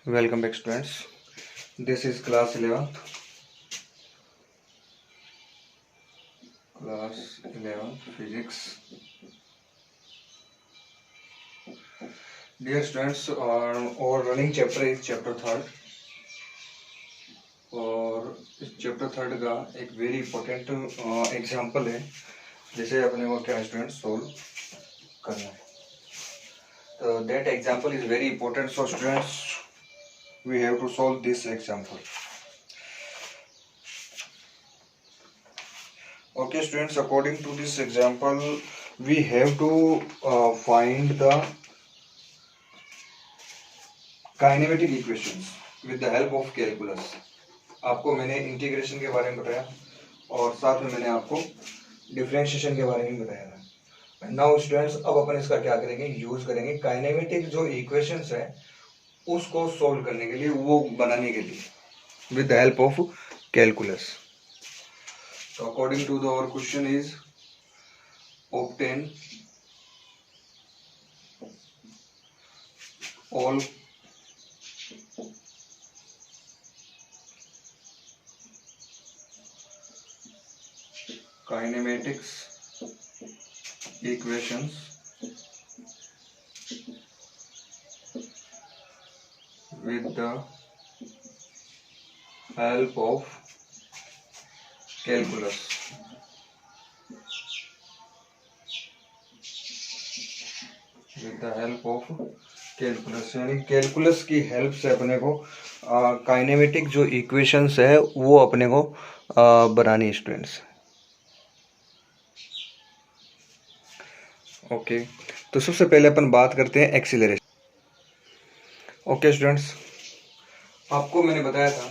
Welcome back, students. This is class 11th. Class 11th physics. Dear students, our running chapter is chapter 3rd. और इस chapter 3rd का एक very important example है जिसे अपने को क्या स्टूडेंट सोल्व करना है. तो that example is very important. So students, we have to solve this example. Okay students, according to this example we have to find the kinematic equations with the help of calculus. आपको मैंने integration के बारे में बताया और साथ में मैंने आपको डिफरेंशिएशन के बारे में बताया था. नाउ स्टूडेंट्स, अब अपन इसका क्या करेंगे, यूज करेंगे काइनेमेटिक जो इक्वेशंस है उसको सोल्व करने के लिए, वो बनाने के लिए with the help of calculus. तो according to the our question is obtain all kinematics equations with the help of calculus. With the help of calculus, यानी कैलकुलस की हेल्प से अपने को काइनेमेटिक जो इक्वेशंस है वो अपने को बनानी स्टूडेंट्स. ओके, तो सबसे पहले अपन बात करते हैं एक्सीलरेशन. ओके स्टूडेंट्स, आपको मैंने बताया था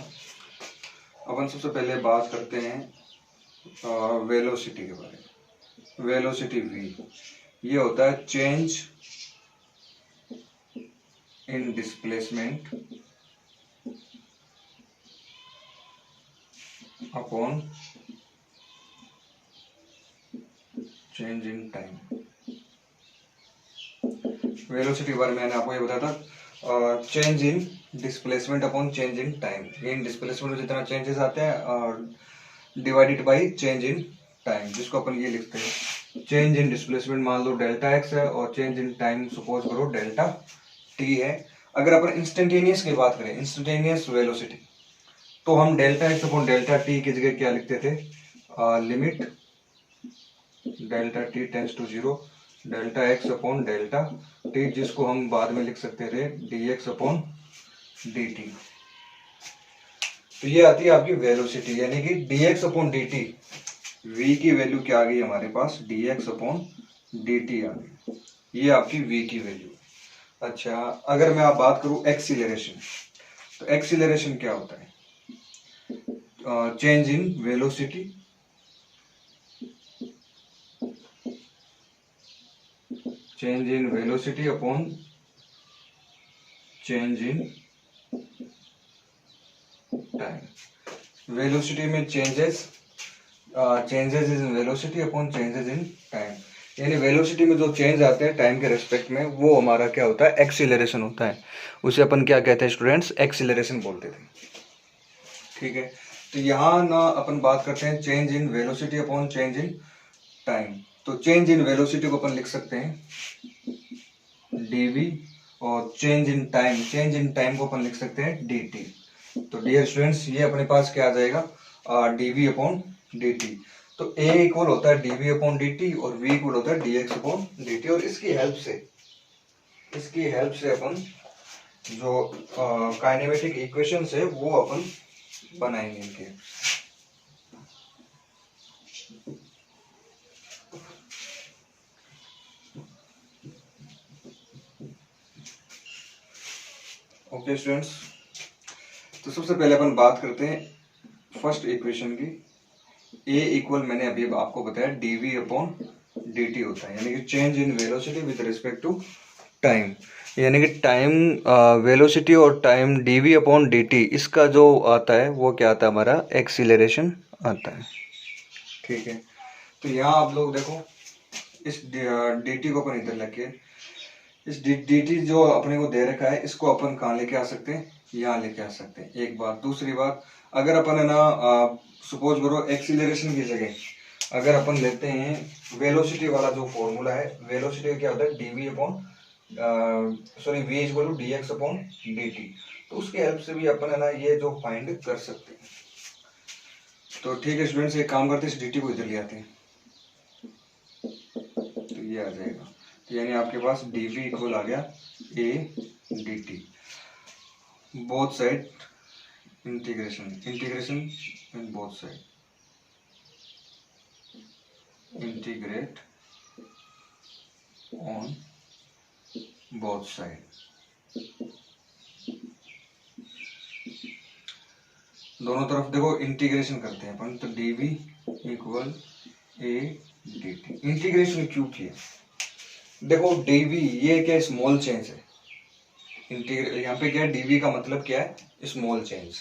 अपन सबसे पहले बात करते हैं वेलोसिटी के बारे में. वेलोसिटी v ये होता है change in displacement upon change in time. Velocity के बारे में मैंने आपको ये बताया था change in displacement upon change in time. In displacement में जितना चेंजेस आते हैं divided by change in time, जिसको अपन ये लिखते हैं चेंज इन डिस्प्लेसमेंट मान लो डेल्टा एक्स है और चेंज इन टाइम सपोज करो डेल्टा टी है. अगर अपन इंस्टेंटेनियस की बात करें, इंस्टेंटेनियस वेलोसिटी, तो हम delta x upon delta t की जगह क्या लिखते थे, limit delta t tends to 0 delta x upon delta t, जिसको हम बाद में लिख सकते थे d x upon d t. तो ये आती है आपकी वेलोसिटी, यानी कि d x upon d t. V की वैल्यू क्या आ गई हमारे पास, d x upon d t आ गई. ये आपकी वी की वैल्यू. अच्छा, अगर मैं आप बात करूं एक्सीलरेशन, तो एक्सीलरेशन क्या होता है, change in velocity change in velocity upon change in time. Velocity में changes in velocity upon changes in time, यानी वेलोसिटी में जो चेंज आते हैं टाइम के रेस्पेक्ट में, वो हमारा क्या होता है, एक्सीलरेशन होता है. उसे अपन क्या कहते हैं स्टूडेंट्स, एक्सीलरेशन बोलते थे. ठीक है, तो यहाँ ना अपन बात करते हैं change in velocity upon change in time. तो चेंज इन वेलोसिटी को अपन लिख सकते हैं dv और चेंज इन टाइम को अपन लिख सकते हैं dt. तो डियर स्टूडेंट्स, ये अपने पास क्या आ जाएगा, dv अपॉन dt. तो a इक्वल होता है dv अपॉन dt और v इक्वल होता है dx अपॉन dt. और इसकी हेल्प से अपन जो काइनेमेटिक इक्वेशंस है वो अपन बनाएंगे इनके. ओके स्टूडेंट्स, तो सबसे पहले अपन बात करते हैं फर्स्ट इक्वेशन की. a इक्वल मैंने अभी आपको बताया dv अपॉन dt होता है, यानी कि change in velocity with respect to time, यानी कि टाइम वेलोसिटी और टाइम dv अपॉन dt, इसका जो आता है वो क्या आता है, हमारा एक्सीलरेशन आता है. ठीक है, तो यहाँ आप लोग देखो इस dt को अपन इधर लेके, इस dt जो अपने को दे रखा है इसको अपन कहाँ लेके आ सकते हैं, यहाँ लेके आ सकते हैं, एक बात। दूसरी बात, अगर अपन है ना सपोज करो एक्सीलरेशन की जगह अगर अपन लेते हैं वेलोसिटी वाला जो फॉर्मूला है, वेलोसिटी क्या होता है dv upon sorry v equal to d x upon d t, तो उसके हेल्प से भी अपन है ना ये जो फाइंड कर सकते हैं। तो ठीक है स्टूडेंट्स, एक काम करते हैं, इस डी टी को इधर ले आते हैं, तो ये आ जाएगा। तो यानी आपके पास डी वी इक्वल आ गया a D t, both side integration, integration in both side, integrate on both side. दोनों तरफ देखो इंटीग्रेशन करते हैं अपन, तो d v equal to D d. Integration क्यों किया, देखो डी वी ये क्या स्मॉल चेंज है, यहाँ पे क्या है डीवी का मतलब क्या है, स्मॉल चेंज।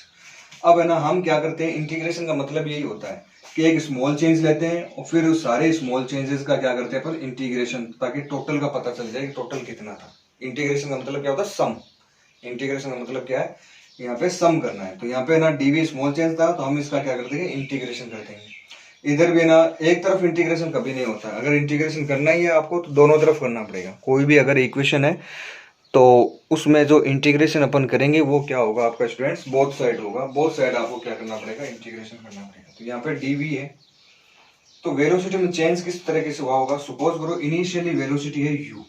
अब है ना हम क्या करते हैं, इंटीग्रेशन का मतलब यही होता है कि एक स्मॉल चेंज लेते हैं और फिर उस सारे स्मॉल चेंजेस का क्या करते हैं अपन इंटीग्रेशन, ताकि टोटल का पता चल जाए कि टोटल कितना था। इंटीग्रेशन का मतलब क्या होता है, सम। इंटीग्रेशन का मतलब क्या है, यहाँ पे सम करना है। तो यहाँ पे ना डीवी स्मॉल चेंज था, तो हम इसका क्या करते हैं इंटीग्रेशन करते हैं। इधर भी ना एक तरफ इंटीग्रेशन कभी नहीं होता, अगर इंटीग्रेशन करना ही है आपको तो दोनों तरफ करना पड़ेगा। कोई भी अगर इक्वेशन है तो उसमें जो इंटीग्रेशन अपन करेंगे वो क्या होगा आपका स्टूडेंट्स, बोथ साइड होगा। बोथ साइड आपको क्या करना पड़ेगा, इंटीग्रेशन करना पड़ेगा। तो यहाँ पे डीवी है, तो वेलोसिटी में चेंज किस तरीके से हुआ होगा, सपोज करो इनिशियली वेलोसिटी है यू,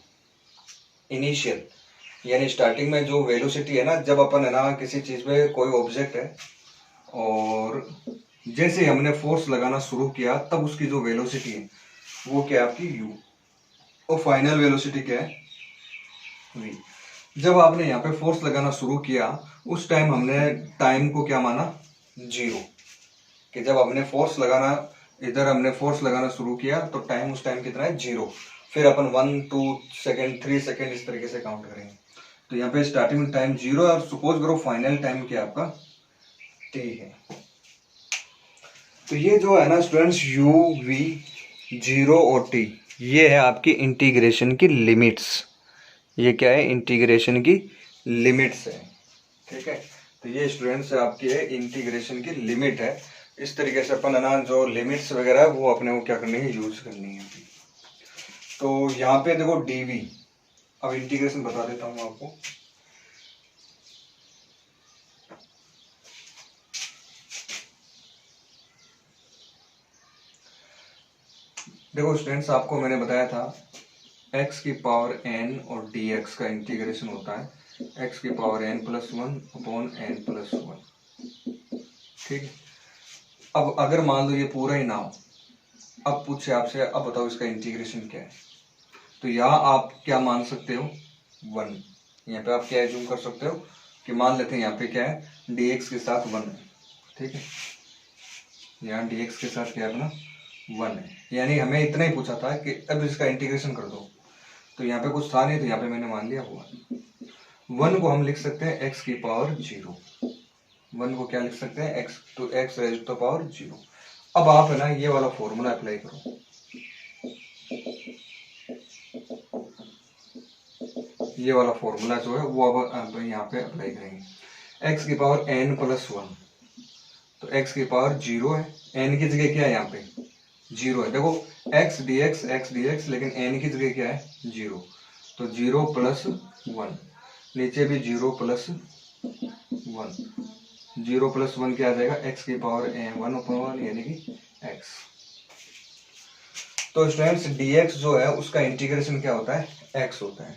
इनिशियल यानी स्टार्टिंग में जो वेलोसिटी है ना, जब अपन है ना किसी चीज पे कोई ऑब्जेक्ट है और जैसे हमने फोर्स लगाना शुरू किया तब उसकी जो वेलोसिटी है वो क्या है आपकी यू, और फाइनल वेलोसिटी क्या है वी। जब आपने यहाँ पे फोर्स लगाना शुरू किया उस टाइम हमने टाइम को क्या माना, जीरो, कि जब हमने फोर्स लगाना, इधर हमने फोर्स लगाना शुरू किया तो टाइम उस टाइम कितना है, जीरो। फिर अपन 1 2 सेकेंड 3 सेकेंड इस तरीके से काउंट करेंगे। तो यहाँ पे स्टार्टिंग में टाइम जीरो है और सपोज करो फाइनल टाइम क्या आपका टी है। तो ये जो है ना स्टूडेंट्स यू वी जीरो और टी, ये है आपकी इंटीग्रेशन की लिमिट्स। ये क्या है, इंटीग्रेशन की लिमिट्स है, ठीक है। तो ये स्टूडेंट्स आपकी है इंटीग्रेशन की लिमिट है। इस तरीके से अपन है ना जो लिमिट्स वगैरह है वो अपने को क्या करनी है, यूज करनी है। तो यहाँ पे देखो डीवी, अब इंटीग्रेशन बता देता हूँ आपको। देखो स्टूडेंट्स आपको मैंने बताया था x की पावर n और dx का इंटीग्रेशन होता है x की power n plus one upon n plus one, ठीक है। अब अगर मान लो ये पूरा ही ना हो, अब पूछे आपसे अब बताओ इसका इंटीग्रेशन क्या है, तो यहाँ आप क्या मान सकते हो, वन। यहाँ पे आप क्या एज्यूम कर सकते हो कि मान लेते हैं यहाँ पे क्या है dx के साथ वन है, ठीक है। यहाँ dx के साथ क्या है अपना वन है, यानी हमें इतना ही पूछा था कि अब इसका इंटीग्रेशन कर दो। तो यहाँ पे कुछ था नहीं, तो यहाँ पे मैंने मान लिया वन। वन को हम लिख सकते हैं x की पावर जीरो, वन को क्या लिख सकते हैं x to x raise to power zero. अब आप है ना ये वाला फॉर्मूला अप्लाई करो, ये वाला फॉर्मूला जो है वो अब यहाँ पे अप्लाई करेंगे। x की पावर n प्लस वन, तो x की पावर जीरो है, n की जगह क्या है यहाँ पे जीरो है। देखो x dx, लेकिन n की जगह क्या है जीरो, तो जीरो प्लस वन, नीचे भी zero plus one, zero plus one क्या आ जाएगा x की पावर वन अपॉन वन यानी कि x। तो स्टूडेंट्स dx जो है उसका इंटीग्रेशन क्या होता है, x होता है,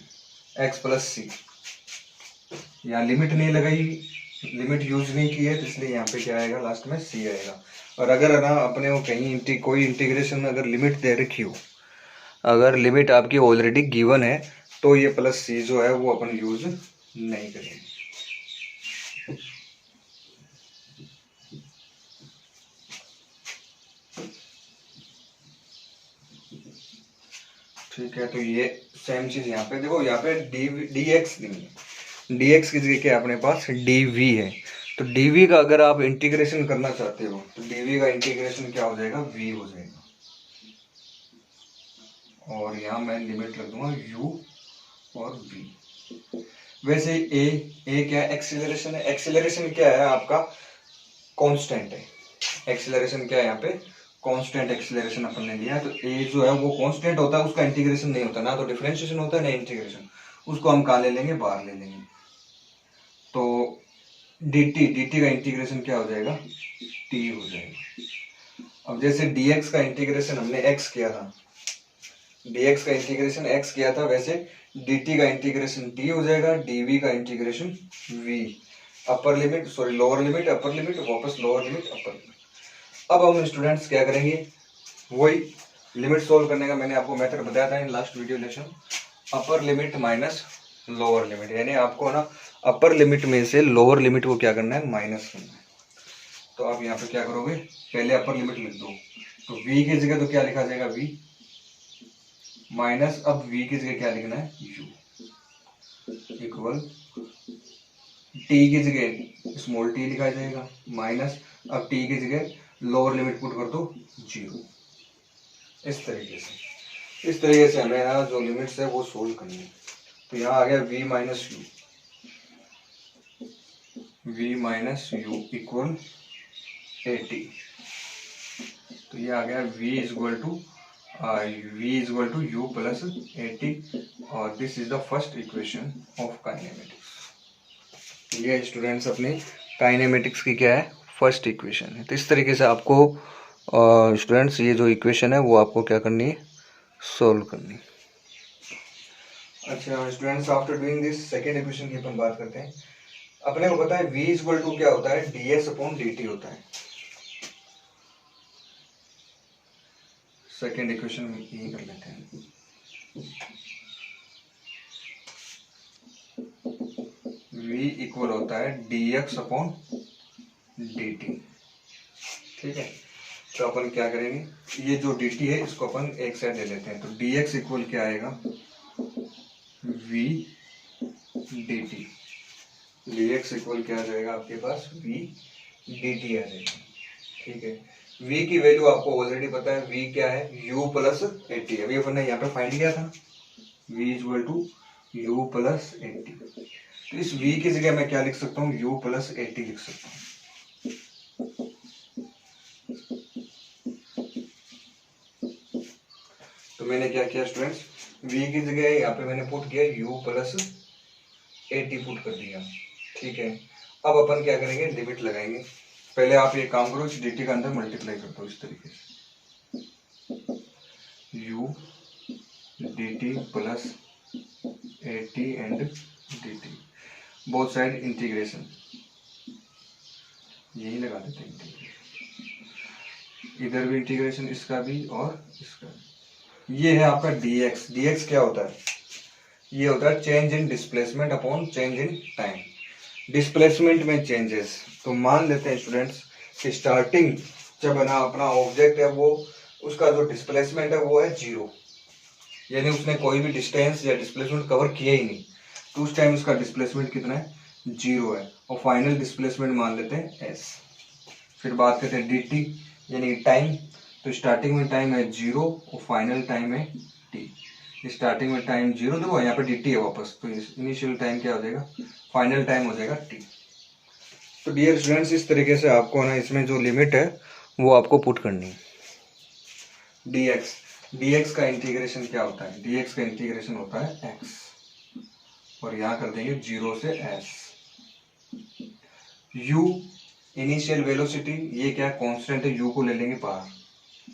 x प्लस सी। यहाँ लिमिट नहीं लगाई, लिमिट यूज नहीं की है, तो इसलिए यहाँ पे क्या आएगा लास्ट में c आएगा। और अगर ना अपने को कहीं कोई इंटीग्रेशन में अगर लिमिट दे रखी हो, अगर लिमिट आपकी ऑलरेडी गिवन है, तो ये प्लस सी जो है वो अपन यूज नहीं करेंगे। ठीक है, तो ये सेम चीज यहाँ पे देखो, यहाँ पे डी एक्स नहीं है, डी एक्स की जगह क्या है अपने पास डी वी है। तो डी वी का अगर आप इंटीग्रेशन करना चाहते हो तो डी वी का इंटीग्रेशन क्या हो जाएगा, वी हो जाएगा। और यहाँ मैं लिमिट रख दूंगा u और v, वैसे ए क्या है, एक्सीलरेशन है। एक्सीलरेशन क्या है आपका, कांस्टेंट है। एक्सीलरेशन क्या है यहाँ पे, कांस्टेंट एक्सीलरेशन अपन ने लिया है। तो ए जो है वो कांस्टेंट होता है, उसका इंटीग्रेशन नहीं होता, ना तो डिफरेंशिएशन होता है ना इंटीग्रेशन। उसको हम कहाँ ले लेंगे, बाहर ले लेंगे। तो dt का इंटीग्रेशन क्या हो जाएगा, t हो जाएगा। अब जैसे dx का इंटीग्रेशन हमने x किया था, dx का इंटीग्रेशन x किया था, वैसे dt का इंटीग्रेशन t हो जाएगा, dv का integration v। Upper limit sorry lower limit upper limit, वापस लोअर लिमिट अपर लिमिट। अब हम स्टूडेंट्स क्या करेंगे, वही लिमिट सोल्व करने का मैंने आपको मेथड बताया था in last video lesson. Upper limit minus lower limit, यानी आपको ना अपर लिमिट में से लोअर लिमिट को क्या करना है, माइनस करना है। तो आप यहाँ पे क्या करोगे, पहले अपर लिमिट लिख दो। तो v की जगह तो क्या लिखा जाएगा, v माइनस, अब v की जगह क्या लिखना है, u इक्वल t की जगह स्मॉल t लिखा जाएगा माइनस, अब t की जगह लोअर लिमिट पुट कर दो 0। इस तरीके से हमें ना जो लिमिट्स है वो सोल्व करनी है। तो यहाँ आ गया v माइनस यू इक्वल 80। तो ये आ गया v equal to u plus 80, और this is the first equation of kinematics. ये स्टूडेंट्स अपने काइनेमेटिक्स की क्या है, फर्स्ट इक्वेशन है। तो इस तरीके से आपको स्टूडेंट्स ये जो इक्वेशन है वो आपको क्या करनी है, सोल्व करनी। अच्छा students, after doing this second equation की अपन बात करते हैं। अपने को पता है v इक्वल टू क्या होता है, ds अपॉन dt होता है। सेकेंड इक्वेशन में यही कर लेते हैं। v इक्वल होता है dx अपॉन dt, ठीक है। तो अपन क्या करेंगे, ये जो dt है इसको अपन एक साइड ले लेते हैं। तो dx इक्वल क्या आएगा, v dt। dx इक्वल क्या आ जाएगा आपके पास, v dt आ जाएगा, ठीक है। v की वैल्यू आपको ऑलरेडी पता है, v क्या है, u प्लस 80। अभी अपन ने यहाँ पे फाइंड किया था, v equal to u plus 80। तो इस v की जगह मैं क्या लिख सकता हूँ, u प्लस 80 लिख सकता हूँ। तो मैंने क्या किया स्टूडेंट्स, v की जगह यहाँ पे मैंने पुट किया u प्लस 80 पुट कर दिया, ठीक है। अब अपन क्या करेंगे, लिमिट लगाएंगे। पहले आप ये काम करो, इस dt का अंदर मल्टीप्लाई कर दो इस तरीके से, u dt plus 80 and dt, both side integration, यही लगा देते हैं इंटीग्रेशन, इधर भी इंटीग्रेशन, इसका भी और इसका भी। ये है आपका dx। dx क्या होता है, ये होता है change in displacement upon change in time. Displacement में चेंजेस, तो मान लेते हैं स्टूडेंट्स कि स्टार्टिंग जब है ना अपना ऑब्जेक्ट है वो, उसका जो डिस्प्लेसमेंट है वो है 0, यानी उसने कोई भी डिस्टेंस या डिस्प्लेसमेंट कवर किया ही नहीं। तो उस टाइम उसका डिस्प्लेसमेंट कितना है, 0 है। और फाइनल डिस्प्लेसमेंट मान लेते हैं s। फिर बात करते हैं dt यानी टाइम। तो स्टार्टिंग में टाइम है 0 और फाइनल टाइम है t। स्टार्टिंग में टाइम 0 देखो, यहाँ पे dt है वापस, तो इनिशियल टाइम क्या हो जाएगा, फाइनल टाइम हो जाएगा t। तो डियर स्टूडेंट्स, इस तरीके से आपको ना इसमें जो लिमिट है वो आपको पुट करनी है। dx का इंटीग्रेशन क्या होता है, dx का इंटीग्रेशन होता है x, और यहाँ कर देंगे 0 से s। u इनिशियल वेलोसिटी, ये क्या कांस्टेंट है, u को ले लेंगे बाहर,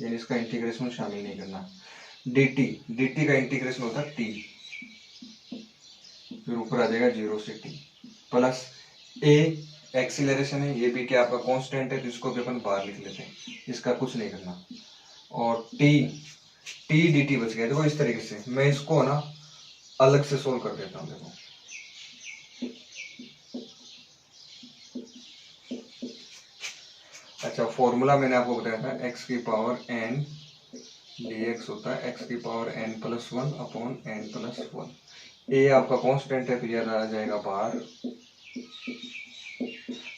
यानी इसका इंटीग्रेशन शामिल नहीं करना। dt का इंटीग्रेशन होता है t, फिर ऊपर आ जाएगा 0 से t, प्लस a एक्सीलरेशन है, ये भी क्या आपका कांस्टेंट है, तो इसको भी अपन बाहर लिख लेते हैं, इसका कुछ नहीं करना। और t dt बच गया। देखो इस तरीके से मैं इसको ना अलग से सोल्व कर देता हूँ। देखो अच्छा, फॉर्मूला मैंने आपको बताया था, x की पावर n dx होता है x की power n plus 1 upon n plus 1। a आपका कांस्टेंट है, तो यह आ जाएगा बाहर।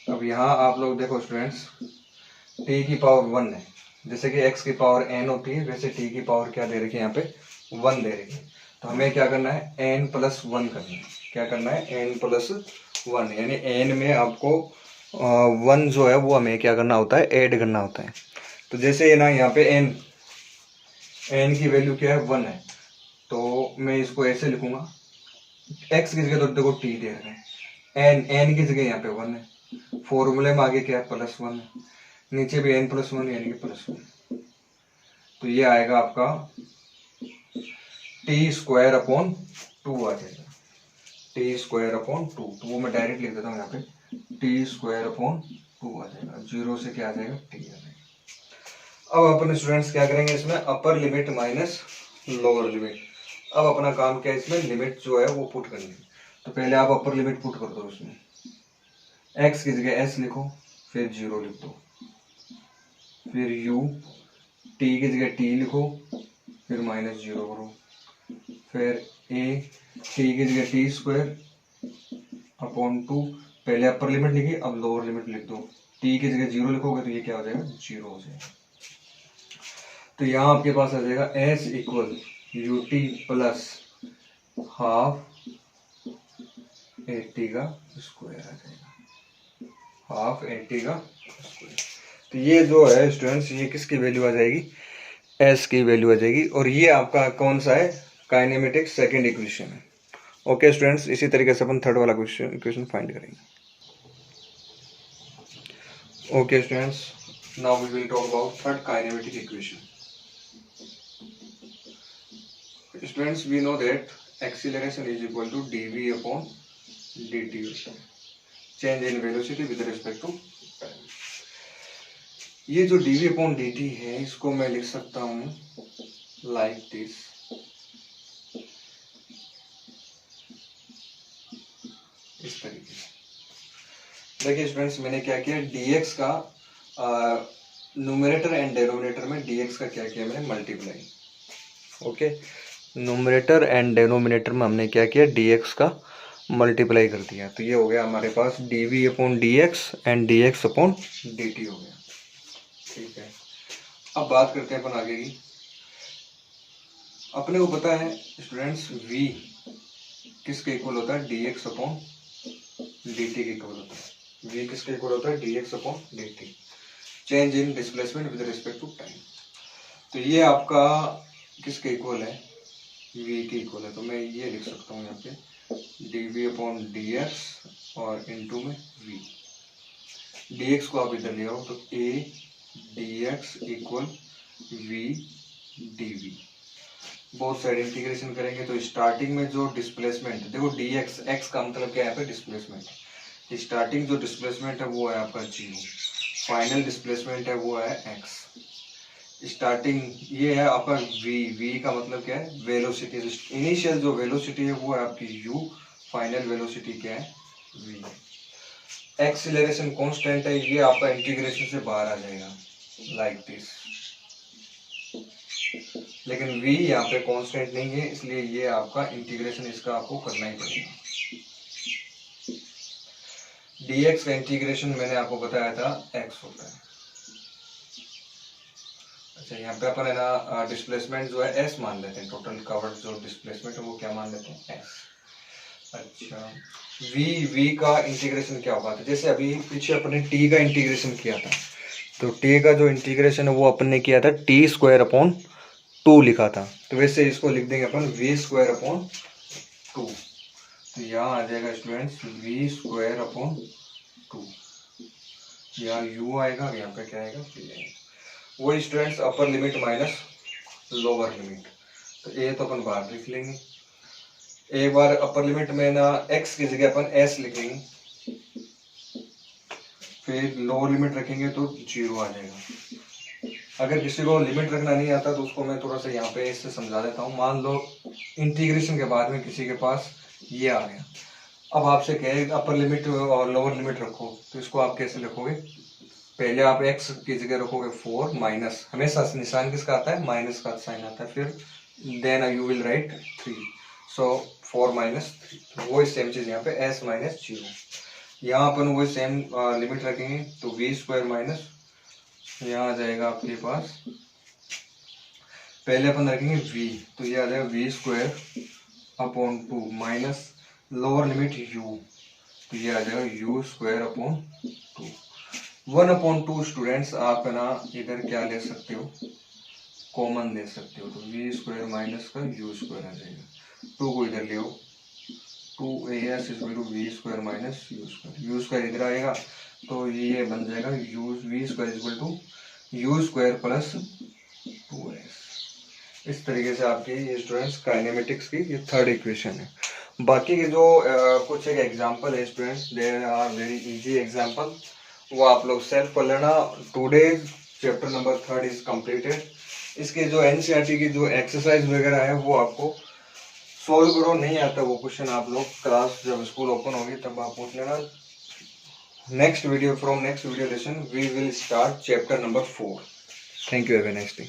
अब यहाँ आप लोग देखो स्टूडेंट्स, t की पावर 1 है, जैसे कि x की पावर n होती है वैसे t की पावर क्या दे रखी है यहाँ पे, 1 दे रखी है। तो हमें क्या करना है, n+1 करना है। क्या करना है, n+1, यानी n में आपको 1 जो है वो हमें क्या करना होता है, ऐड करना होता है। तो जैसे ये ना यहाँ पे n की वैल्यू क्या है, 1 है, तो मैं इसको ऐसे लिखूंगा, x की जगह तो देखो t दे रहे हैं, n की जगह यहाँ पे 1 है, फॉर्मूले में आगे क्या है, +1 है, नीचे भी n+1 यानी कि +1। तो ये आएगा आपका t²/2 आ जाएगा, t²/2। तो वो मैं डायरेक्ट लिख देता हूँ यहाँ पे, t²/2 आ जाएगा, 0 से क्या आ जाएगा, t आ जाएगा। अब अपने स्टूडेंट्स क्या करेंगे, इसमें upper limit minus lower limit. अब अपना काम क्या है, इसमें लिमिट जो है वो पुट करनी है। तो पहले आप अपर लिमिट पुट कर दो, इसमें x की जगह s लिखो, फिर 0 लिख दो, फिर u, t की जगह t लिखो, फिर -0 करो, फिर a, t की जगह t²/2, पहले अपर लिमिट लिखी, अब लोअर लिमिट लिख दो, t की जगह 0 लिखोगे तो ये क्या हो जाएगा, 0 हो जाएगा। तो यहाँ आपके पास आ जाएगा s = ut + हाफ 80 का स्क्वायर आ जाएगा, हाफ 80 का स्क्वायर। तो ये जो है स्टूडेंट्स, ये किसकी वैल्यू आ जाएगी, s की वैल्यू आ जाएगी। और ये आपका कौन सा है, काइनेमेटिक सेकंड इक्वेशन है। ओके स्टूडेंट्स, इसी तरीके से अपन थर्ड वाला इक्वेशन फाइंड करेंगे। Okay students, now we will talk about third kinematic equation. Students, we know that acceleration is equal to dv/dt, change in velocity with respect to time। ये जो dv/dt है, इसको मैं लिख सकता हूँ लाइक दिस, इस तरीके से। देखिए स्टूडेंट्स, मैंने क्या किया, dx का न्यूमरेटर एंड डेनोमिनेटर में dx का क्या किया, मैंने multiply. Okay, numerator and denominator में हमने क्या किया, dx का मल्टीप्लाई कर दिया। तो ये हो गया हमारे पास dv/dx एंड dx/dt हो गया। ठीक है, अब बात करते हैं अपन आगे की। अपने को पता है स्टूडेंट्स, v किसके इक्वल होता है, dx/dt के इक्वल होता है। v किसके इक्वल होता है, dx/dt, change in displacement with respect to time. तो ये आपका किसके इक्वल है, v के इक्वल है। तो मैं ये लिख सकता हूँ यहाँ पे dv/dx और इनटू में v, dx को आप इधर ले आओ, तो a dx = v dv। बहुत साइड इंटीग्रेशन करेंगे तो स्टार्टिंग में जो डिस्प्लेसमेंट, देखो dx, x का मतलब क्या है, यहाँ पे डिस्प्लेसमेंट। स्टार्टिंग जो डिस्प्लेसमेंट है वो है आपका 0, फाइनल डिस्प्लेसमेंट है वो है x। स्टार्टिंग ये है आपका v का मतलब क्या है, वेलोसिटी। इनिशियल जो वेलोसिटी है वो है आपकी u, फाइनल वेलोसिटी क्या है, v। एक्सीलरेशन कांस्टेंट है, ये आपका इंटीग्रेशन से बाहर आ जाएगा लाइक दिस, लेकिन v यहाँ पे कांस्टेंट नहीं है, इसलिए ये आपका इंटीग्रेशन इसका आपको करना ही पड़ेगा। dx का इंटीग्रेशन मैंने आपको बताया था x होता है। अच्छा, यहाँ पे अपन है ना डिस्प्लेसमेंट जो है s मान लेते हैं, टोटल कवर्ड जो डिस्प्लेसमेंट है वो क्या मान लेते हैं, s। अच्छा, v का इंटीग्रेशन क्या होगा, तो जैसे अभी पीछे अपने t का इंटीग्रेशन किया था, तो t का जो इंटीग्रेशन है वो अपन ने किया था t²/2 लिखा था। तो वैसे इसको लिख देंगे अपन v²/2। तो यहाँ आ जाएगा स्टूडेंट्स v²/2, यहाँ u आएगा, यहाँ पे क्या आएगा, v आएगा। वही students upper limit minus lower limit. तो ये तो अपन बाहर लिख लेंगे, एक बार अपर लिमिट में ना x की जगह अपन s लिखेंगे, फिर लोअर लिमिट रखेंगे तो 0 आ जाएगा। अगर किसी को लिमिट रखना नहीं आता तो उसको मैं थोड़ा सा यहाँ पे इससे समझा देता हूँ। मान लो इंटीग्रेशन के बाद में किसी के पास ये आ गया, अब आपसे कहे अपर लिमिट और लोअर लिमिट रखो, तो इसको आप कैसे लिखोगे, पहले आप x की जगह रखोगे 4 माइनस, हमेशा निशान किसका आता है, माइनस का साइन आता है, फिर then you will write 3, so 4 - 3। वो सेम चीज यहाँ पे s - 0, यहाँ अपन वो सेम लिमिट रखेंगे, तो v² माइनस यहाँ आ जाएगा आपके पास पहले अपन रखेंगे v, तो ये आ जाएगा v square upon 2 minus lower limit u, तो ये आ जाएगा u स्क्वायर अपॉन 2। 1/2 स्टूडेंट्स आप है ना इधर क्या ले सकते हो, कॉमन ले सकते हो, तो v स्क्वायर माइनस का u स्क्वायर आ जाएगा, 2 को इधर ले आओ, 2as is to v square minus u square इधर आएगा, तो ये बन जाएगा u v square equal to u square plus 2s। इस तरीके से आपकी ये स्टूडेंट्स काइनेमेटिक्स की ये थर्ड इक्वेशन है। बाकी के जो कुछ एक एग्जांपल है students, there are very easy example, वो आप लोग सेल्फ कर लेना। Today chapter number 3 is completed. इसके जो एनसीईआरटी की जो एक्सरसाइज वगैरह है वो आपको सॉल्व करो, नहीं आता वो क्वेश्चन आप लोग क्लास जब स्कूल ओपन होगी तब आप पूछ लेना। Next video from next video lesson we will start chapter number 4। Thank you, have a nice day.